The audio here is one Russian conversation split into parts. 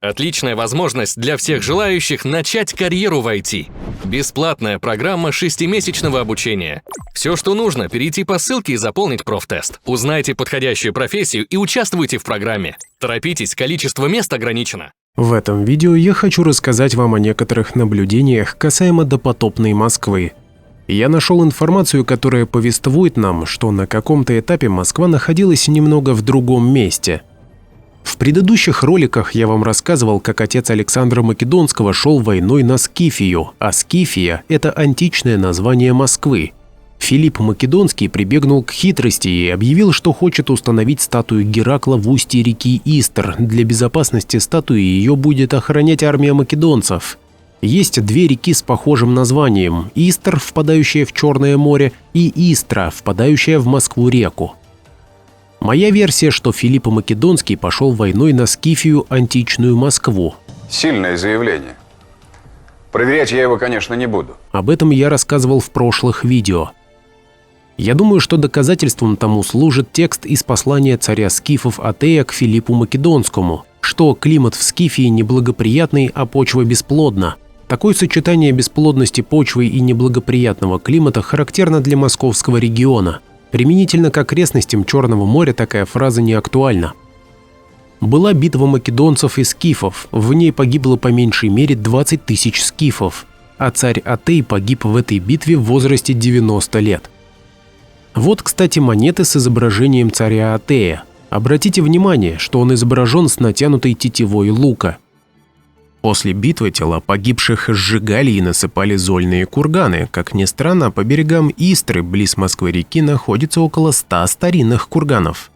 Отличная возможность для всех желающих начать карьеру в IT. Бесплатная программа 6-месячного обучения. Все, что нужно, перейти по ссылке и заполнить профтест. Узнайте подходящую профессию и участвуйте в программе. Торопитесь, количество мест ограничено. В этом видео я хочу рассказать вам о некоторых наблюдениях касаемо допотопной Москвы. Я нашел информацию, которая повествует нам, что на каком-то этапе Москва находилась немного в другом месте. В предыдущих роликах я вам рассказывал, как отец Александра Македонского шел войной на Скифию, а Скифия – это античное название Москвы. Филипп Македонский прибегнул к хитрости и объявил, что хочет установить статую Геракла в устье реки Истр. Для безопасности статуи ее будет охранять армия македонцев. Есть две реки с похожим названием – Истр, впадающая в Черное море, и Истра, впадающая в Москву-реку. Моя версия, что Филипп Македонский пошел войной на Скифию, античную Москву. Сильное заявление. Проверять я его, конечно, не буду. Об этом я рассказывал в прошлых видео. Я думаю, что доказательством тому служит текст из послания царя скифов Атея к Филиппу Македонскому, что климат в Скифии неблагоприятный, а почва бесплодна. Такое сочетание бесплодности почвы и неблагоприятного климата характерно для московского региона. Применительно к окрестностям Черного моря такая фраза не актуальна. Была битва македонцев и скифов, в ней погибло по меньшей мере 20 тысяч скифов, а царь Атей погиб в этой битве в возрасте 90 лет. Вот, кстати, монеты с изображением царя Атея. Обратите внимание, что он изображен с натянутой тетивой лука. После битвы тела погибших сжигали и насыпали зольные курганы. Как ни странно, по берегам Истры, близ Москвы-реки, находится около 100 старинных курганов.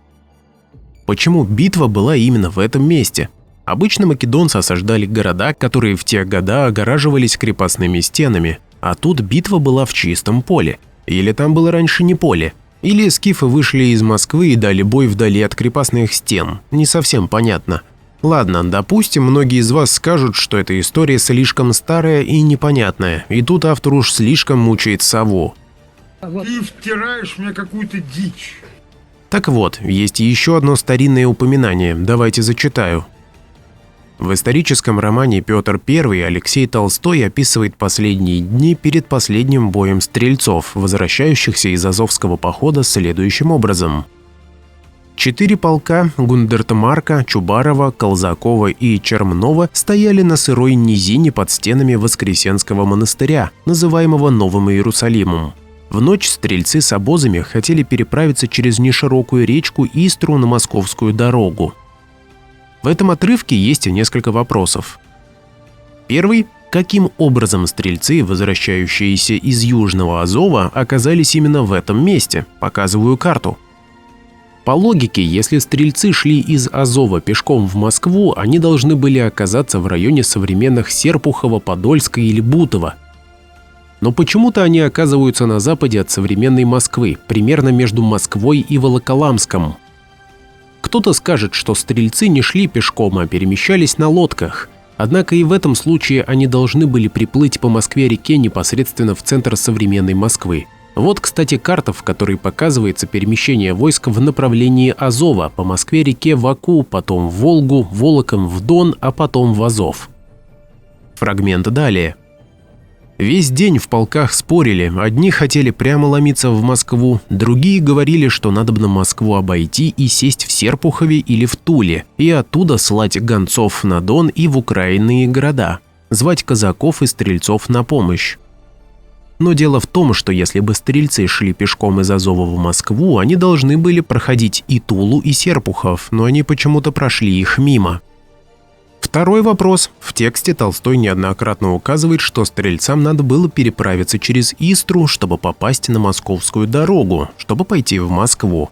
Почему битва была именно в этом месте? Обычно македонцы осаждали города, которые в те года огораживались крепостными стенами, а тут битва была в чистом поле. Или там было раньше не поле, или скифы вышли из Москвы и дали бой вдали от крепостных стен. Не совсем понятно. Ладно, допустим, многие из вас скажут, что эта история слишком старая и непонятная, и тут автор уж слишком мучает сову. Ты втираешь мне какую-то дичь. Так вот, есть еще одно старинное упоминание, давайте зачитаю. В историческом романе «Петр I» Алексей Толстой описывает последние дни перед последним боем стрельцов, возвращающихся из Азовского похода следующим образом. 4 полка Гундертмарка, Чубарова, Колзакова и Чермнова стояли на сырой низине под стенами Воскресенского монастыря, называемого Новым Иерусалимом. В ночь стрельцы с обозами хотели переправиться через неширокую речку Истру на московскую дорогу. В этом отрывке есть несколько вопросов. Первый. Каким образом стрельцы, возвращающиеся из Южного Азова, оказались именно в этом месте? Показываю карту. По логике, если стрельцы шли из Азова пешком в Москву, они должны были оказаться в районе современных Серпухова, Подольска или Бутова. Но почему-то они оказываются на западе от современной Москвы, примерно между Москвой и Волоколамском. Кто-то скажет, что стрельцы не шли пешком, а перемещались на лодках. Однако и в этом случае они должны были приплыть по Москве-реке непосредственно в центр современной Москвы. Вот, кстати, карта, в которой показывается перемещение войск в направлении Азова, по Москве-реке в Аку, потом в Волгу, Волоком в Дон, а потом в Азов. Фрагмент далее. Весь день в полках спорили, одни хотели прямо ломиться в Москву, другие говорили, что надобно Москву обойти и сесть в Серпухове или в Туле, и оттуда слать гонцов на Дон и в украинные города, звать казаков и стрельцов на помощь. Но дело в том, что если бы стрельцы шли пешком из Азова в Москву, они должны были проходить и Тулу, и Серпухов, но они почему-то прошли их мимо. Второй вопрос. В тексте Толстой неоднократно указывает, что стрельцам надо было переправиться через Истру, чтобы попасть на московскую дорогу, чтобы пойти в Москву.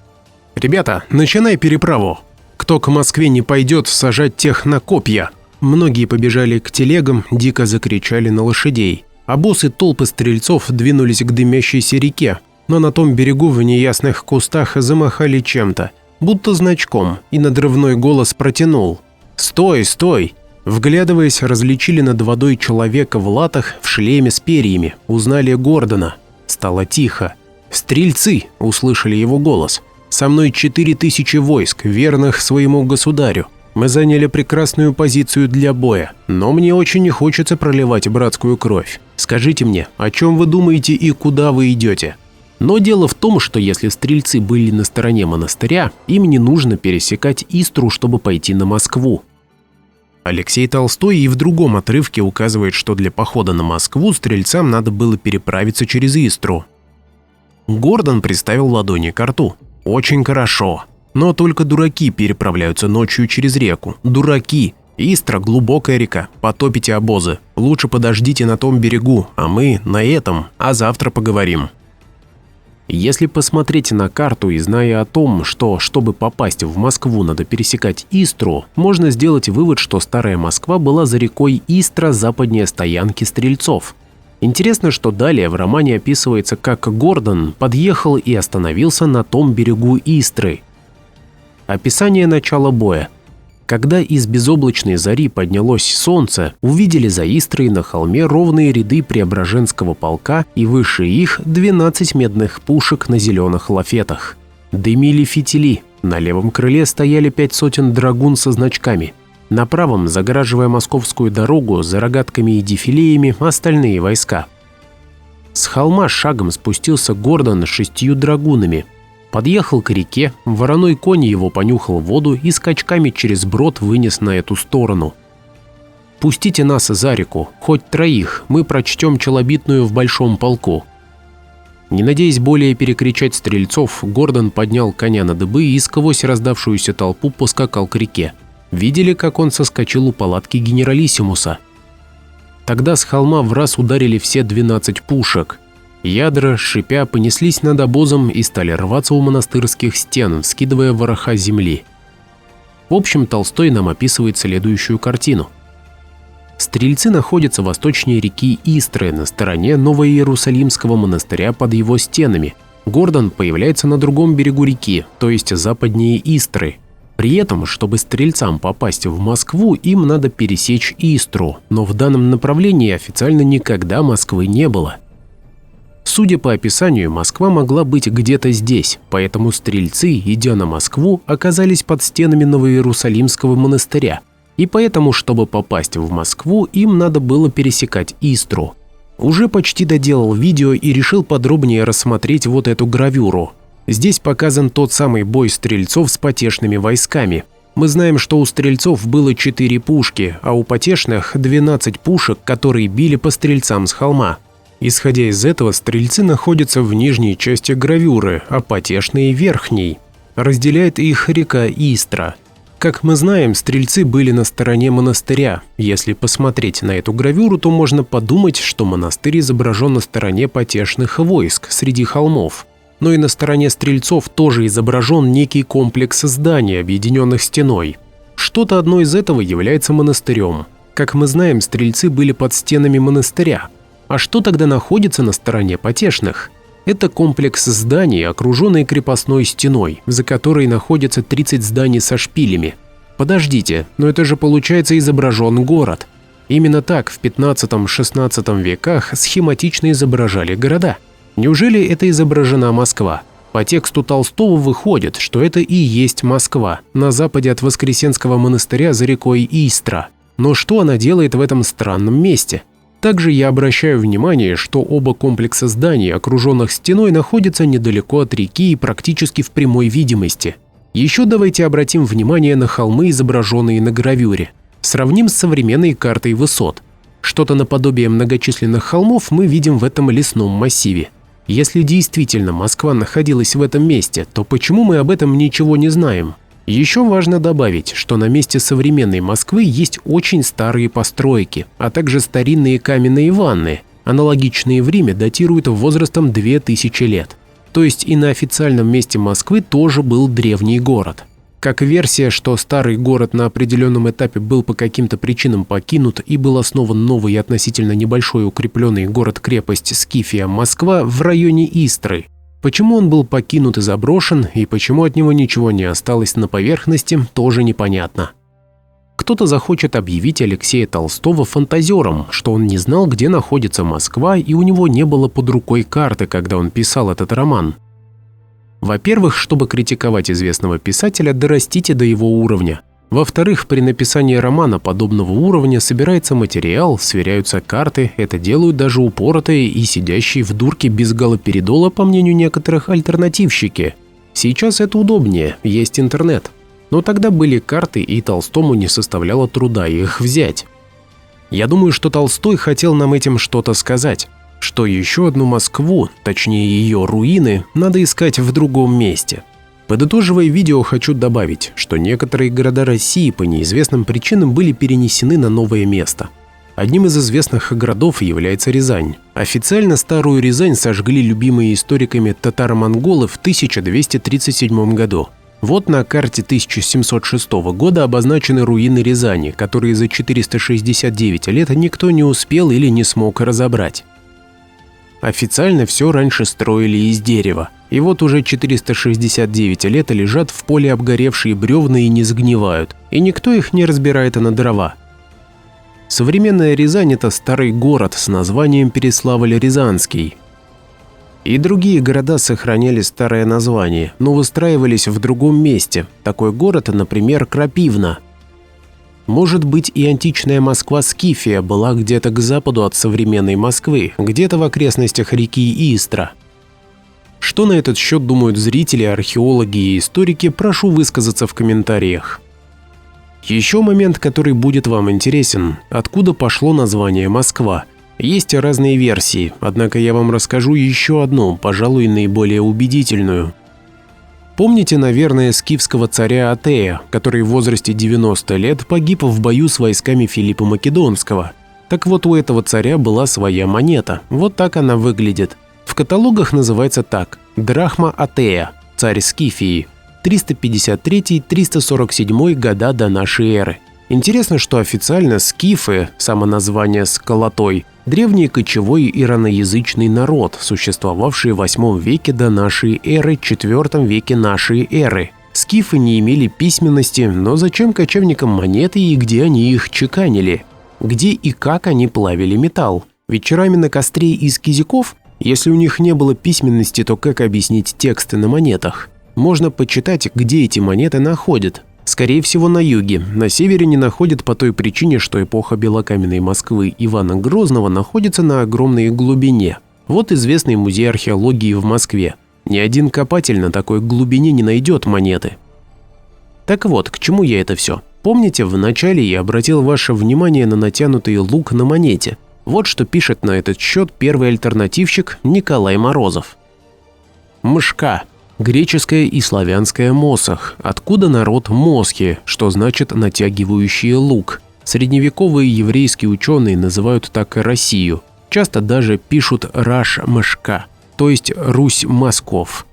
Ребята, начинай переправу. Кто к Москве не пойдет, сажать тех на копья. Многие побежали к телегам, дико закричали на лошадей. Обоз и толпы стрельцов двинулись к дымящейся реке, но на том берегу в неясных кустах замахали чем-то, будто значком, и надрывной голос протянул: «Стой, стой!» Вглядываясь, различили над водой человека в латах, в шлеме с перьями, узнали Гордона. Стало тихо. «Стрельцы!» – услышали его голос. «Со мной 4000 войск, верных своему государю. Мы заняли прекрасную позицию для боя, но мне очень не хочется проливать братскую кровь. Скажите мне, о чем вы думаете и куда вы идете? Но дело в том, что если стрельцы были на стороне монастыря, им не нужно пересекать Истру, чтобы пойти на Москву. Алексей Толстой и в другом отрывке указывает, что для похода на Москву стрельцам надо было переправиться через Истру. Гордон приставил ладони к рту. Очень хорошо. Но только дураки переправляются ночью через реку. Дураки. Истра – глубокая река. Потопите обозы. Лучше подождите на том берегу, а мы на этом, а завтра поговорим. Если посмотреть на карту и зная о том, что, чтобы попасть в Москву, надо пересекать Истру, можно сделать вывод, что старая Москва была за рекой Истра западнее стоянки стрельцов. Интересно, что далее в романе описывается, как Гордон подъехал и остановился на том берегу Истры. Описание начала боя. Когда из безоблачной зари поднялось солнце, увидели за Истрой на холме ровные ряды Преображенского полка и выше их 12 медных пушек на зеленых лафетах. Дымили фитили, на левом крыле стояли 5 сотен драгун со значками. На правом, загораживая московскую дорогу, за рогатками и дефилеями остальные войска. С холма шагом спустился Гордон с 6 драгунами. Подъехал к реке, вороной конь его понюхал воду и скачками через брод вынес на эту сторону. «Пустите нас за реку, хоть троих, мы прочтем челобитную в большом полку». Не надеясь более перекричать стрельцов, Гордон поднял коня на дыбы и сквозь раздавшуюся толпу поскакал к реке. Видели, как он соскочил у палатки генералиссимуса. Тогда с холма враз ударили все 12 пушек. Ядра, шипя, понеслись над обозом и стали рваться у монастырских стен, скидывая вороха земли. В общем, Толстой нам описывает следующую картину. Стрельцы находятся восточнее реки Истры, на стороне Новоиерусалимского монастыря под его стенами. Гордон появляется на другом берегу реки, то есть западнее Истры. При этом, чтобы стрельцам попасть в Москву, им надо пересечь Истру, но в данном направлении официально никогда Москвы не было. Судя по описанию, Москва могла быть где-то здесь, поэтому стрельцы, идя на Москву, оказались под стенами Новоиерусалимского монастыря. И поэтому, чтобы попасть в Москву, им надо было пересекать Истру. Уже почти доделал видео и решил подробнее рассмотреть вот эту гравюру. Здесь показан тот самый бой стрельцов с потешными войсками. Мы знаем, что у стрельцов было 4 пушки, а у потешных 12 пушек, которые били по стрельцам с холма. Исходя из этого, стрельцы находятся в нижней части гравюры, а потешные – верхней. Разделяет их река Истра. Как мы знаем, стрельцы были на стороне монастыря. Если посмотреть на эту гравюру, то можно подумать, что монастырь изображен на стороне потешных войск среди холмов. Но и на стороне стрельцов тоже изображен некий комплекс зданий, объединенных стеной. Что-то одно из этого является монастырем. Как мы знаем, стрельцы были под стенами монастыря. А что тогда находится на стороне потешных? Это комплекс зданий, окруженный крепостной стеной, за которой находятся 30 зданий со шпилями. Подождите, но это же получается изображен город. Именно так в 15-16 веках схематично изображали города. Неужели это изображена Москва? По тексту Толстого выходит, что это и есть Москва, на западе от Воскресенского монастыря за рекой Истра. Но что она делает в этом странном месте? Также я обращаю внимание, что оба комплекса зданий, окруженных стеной, находятся недалеко от реки и практически в прямой видимости. Еще давайте обратим внимание на холмы, изображенные на гравюре. Сравним с современной картой высот. Что-то наподобие многочисленных холмов мы видим в этом лесном массиве. Если действительно Москва находилась в этом месте, то почему мы об этом ничего не знаем? Еще важно добавить, что на месте современной Москвы есть очень старые постройки, а также старинные каменные ванны, аналогичные в Риме, датируют возрастом 2000 лет. То есть и на официальном месте Москвы тоже был древний город. Как версия, что старый город на определенном этапе был по каким-то причинам покинут и был основан новый и относительно небольшой укрепленный город-крепость Скифия Москва в районе Истры. Почему он был покинут и заброшен, и почему от него ничего не осталось на поверхности, тоже непонятно. Кто-то захочет объявить Алексея Толстого фантазером, что он не знал, где находится Москва, и у него не было под рукой карты, когда он писал этот роман. Во-первых, чтобы критиковать известного писателя, дорастите до его уровня. Во-вторых, при написании романа подобного уровня собирается материал, сверяются карты, это делают даже упоротые и сидящие в дурке без галоперидола, по мнению некоторых, альтернативщики. Сейчас это удобнее, есть интернет. Но тогда были карты, и Толстому не составляло труда их взять. Я думаю, что Толстой хотел нам этим что-то сказать, что еще одну Москву, точнее ее руины, надо искать в другом месте. Подытоживая видео, хочу добавить, что некоторые города России по неизвестным причинам были перенесены на новое место. Одним из известных городов является Рязань. Официально старую Рязань сожгли любимые историками татаро-монголы в 1237 году. Вот на карте 1706 года обозначены руины Рязани, которые за 469 лет никто не успел или не смог разобрать. Официально все раньше строили из дерева, и вот уже 469 лет лежат в поле обгоревшие бревна и не сгнивают, и никто их не разбирает на дрова. Современная Рязань – это старый город с названием Переславль-Рязанский. И другие города сохраняли старое название, но выстраивались в другом месте. Такой город, например, Крапивна. Может быть, и античная Москва-Скифия была где-то к западу от современной Москвы, где-то в окрестностях реки Истра. Что на этот счет думают зрители, археологи и историки, прошу высказаться в комментариях. Еще момент, который будет вам интересен. Откуда пошло название Москва? Есть разные версии, однако я вам расскажу еще одну, пожалуй, наиболее убедительную. Помните, наверное, скифского царя Атея, который в возрасте 90 лет погиб в бою с войсками Филиппа Македонского? Так вот, у этого царя была своя монета. Вот так она выглядит. В каталогах называется так: драхма Атея, царь Скифии, 353-347 года до нашей эры. Интересно, что официально скифы, само название «сколотой», древний кочевой ираноязычный народ, существовавший в 8 веке до нашей эры, 4 веке нашей эры. Скифы не имели письменности, но зачем кочевникам монеты и где они их чеканили? Где и как они плавили металл? Вечерами на костре из кизиков? Если у них не было письменности, то как объяснить тексты на монетах? Можно почитать, где эти монеты находят. Скорее всего, на юге. На севере не находят по той причине, что эпоха белокаменной Москвы Ивана Грозного находится на огромной глубине. Вот известный музей археологии в Москве. Ни один копатель на такой глубине не найдет монеты. Так вот, к чему я это все? Помните, в начале я обратил ваше внимание на натянутый лук на монете? Вот что пишет на этот счет первый альтернативщик Николай Морозов. Мшка. Греческое и славянское «мосох», откуда народ «мосхи», что значит «натягивающие лук». Средневековые еврейские ученые называют так и Россию. Часто даже пишут «Раш-Мшка», то есть «Русь-Москов».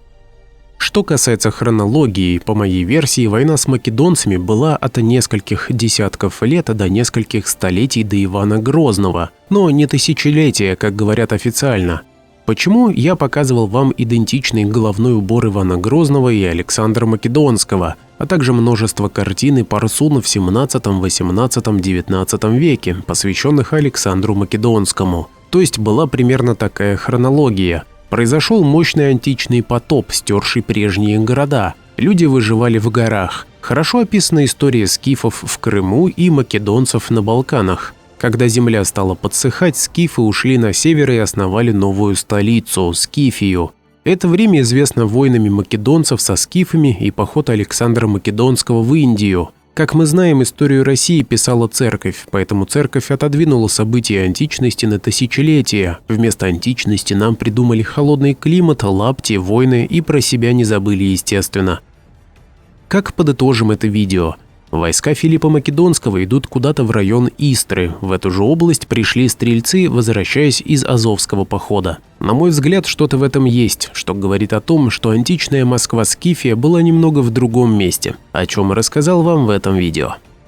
Что касается хронологии, по моей версии, война с македонцами была от нескольких десятков лет до нескольких столетий до Ивана Грозного, но не тысячелетия, как говорят официально. Почему я показывал вам идентичный головной убор Ивана Грозного и Александра Македонского, а также множество картин и парсун в 17, 18, 19 веке, посвященных Александру Македонскому? То есть была примерно такая хронология. Произошел мощный античный потоп, стерший прежние города. Люди выживали в горах. Хорошо описана история скифов в Крыму и македонцев на Балканах. Когда земля стала подсыхать, скифы ушли на север и основали новую столицу – Скифию. Это время известно войнами македонцев со скифами и поход Александра Македонского в Индию. Как мы знаем, историю России писала церковь, поэтому церковь отодвинула события античности на тысячелетия. Вместо античности нам придумали холодный климат, лапти, войны и про себя не забыли, естественно. Как подытожим это видео? Войска Филиппа Македонского идут куда-то в район Истры. В эту же область пришли стрельцы, возвращаясь из Азовского похода. На мой взгляд, что-то в этом есть, что говорит о том, что античная Москва-Скифия была немного в другом месте, о чем рассказал вам в этом видео.